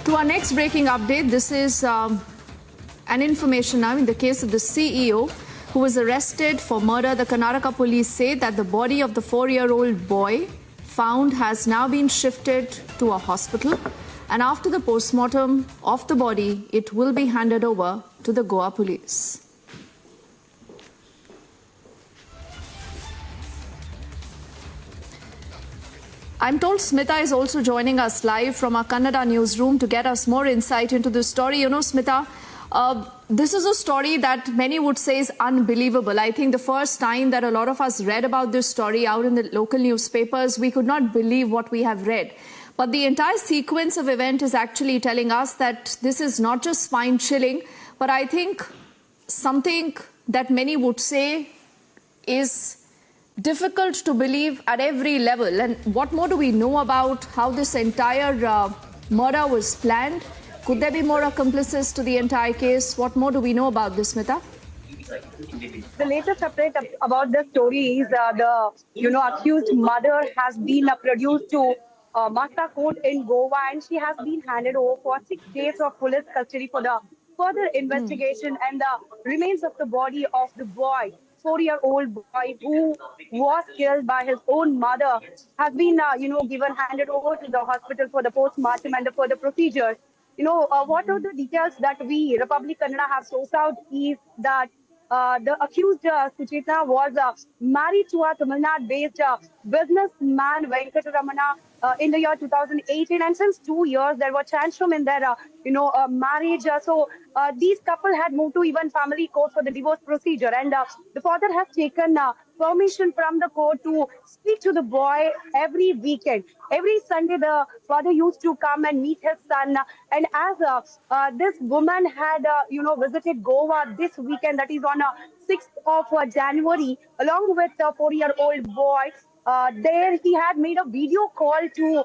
To our next breaking update, this is an information now in the case of the CEO who was arrested for murder. The Karnataka police say that the body of the 4-year-old boy found has now been shifted to a hospital, and after the postmortem of the body, it will be handed over to the Goa Police. I'm told Smita is also joining us live from our Kannada newsroom to get us more insight into this story. You know, Smita, this is a story that many would say is unbelievable. I think the first time that a lot of us read about this story out in the local newspapers, we could not believe what we have read. But the entire sequence of event is actually telling us that this is not just spine-chilling, but I think something that many would say is difficult to believe at every level. And what more do we know about how this entire murder was planned? Could there be more accomplices to the entire case? What more do we know about this, Smita? The latest update about the story is the accused mother has been produced to Masta Court in Goa, and she has been handed over for 6 days of police custody for the further investigation. And the remains of the body of the boy, 4-year-old boy who was killed by his own mother, has been handed over to the hospital for the postmortem and the further procedures. What are the details that we, Republic Kannada, have sourced out is that the accused Suchana was married to a Tamil Nadu-based businessman Venkataramana in the year 2018, and since 2 years there were tantrum in their marriage. So these couple had moved to even family court for the divorce procedure, and the father has taken permission from the court to speak to the boy every weekend. Every Sunday the father used to come and meet his son, and as this woman had visited Goa this weekend, that is on 6th of January, along with the 4-year-old boy, there he had made a video call to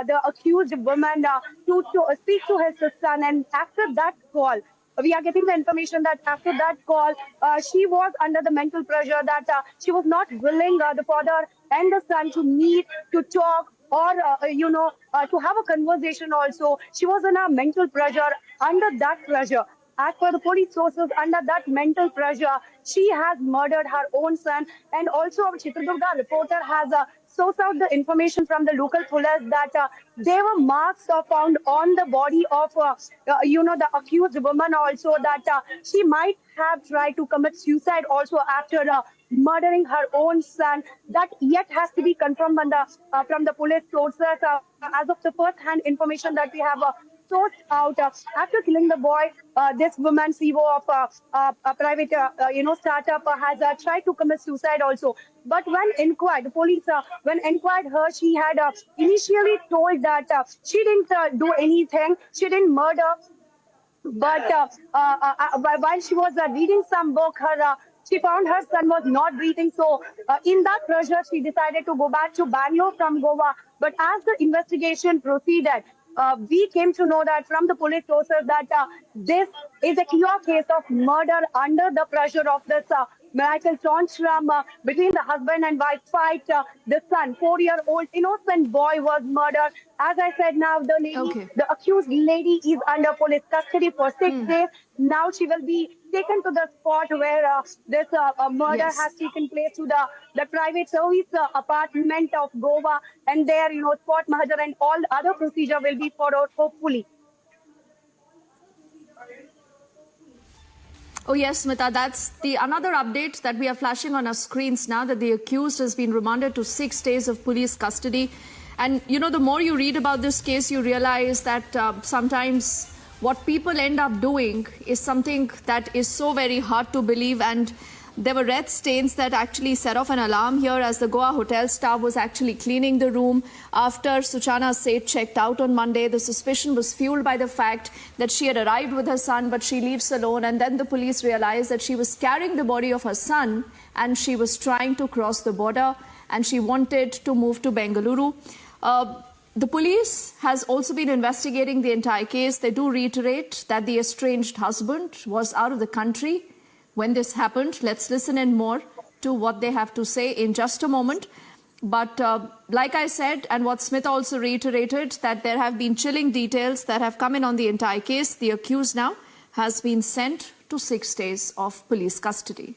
the accused woman to speak to his son. And after that call, we are getting the information that after that call, she was under the mental pressure that she was not willing, the father and the son, to meet, to talk, or to have a conversation also. She was in a mental pressure. Under that pressure, as per the police sources, under that mental pressure, she has murdered her own son. And also our Chitradurga reporter has sourced out the information from the local police that there were marks found on the body of the accused woman also, that she might have tried to commit suicide also after murdering her own son. That yet has to be confirmed from the police sources. As of the first-hand information that we have sourced out, after killing the boy, this woman, CEO of a private startup, has tried to commit suicide also. But when inquired, the police, when inquired her, she had initially told that she didn't do anything, she didn't murder. But while she was reading some book, she found her son was not breathing. So in that pressure, she decided to go back to Bangalore from Goa. But as the investigation proceeded, we came to know that from the police sources that this is a clear case of murder under the pressure of this marital tantrum between the husband and wife fight. The son, 4-year-old innocent boy, was murdered. As I said, now the lady, the accused lady, is under police custody for 6 days. Now she will be taken to the spot where this murder has taken place, to the private service apartment of Goa, and there, spot murder and all other procedure will be followed, hopefully. Oh yes, Smita, that's the another update that we are flashing on our screens now, that the accused has been remanded to 6 days of police custody. And the more you read about this case, you realize that sometimes what people end up doing is something that is so very hard to believe. And there were red stains that actually set off an alarm here as the Goa hotel staff was actually cleaning the room. After Suchana Seth checked out on Monday, the suspicion was fueled by the fact that she had arrived with her son, but she leaves alone. And then the police realized that she was carrying the body of her son and she was trying to cross the border, and she wanted to move to Bengaluru. The police has also been investigating the entire case. They do reiterate that the estranged husband was out of the country when this happened. Let's listen in more to what they have to say in just a moment. But like I said, and what Smith also reiterated, that there have been chilling details that have come in on the entire case. The accused now has been sent to 6 days of police custody.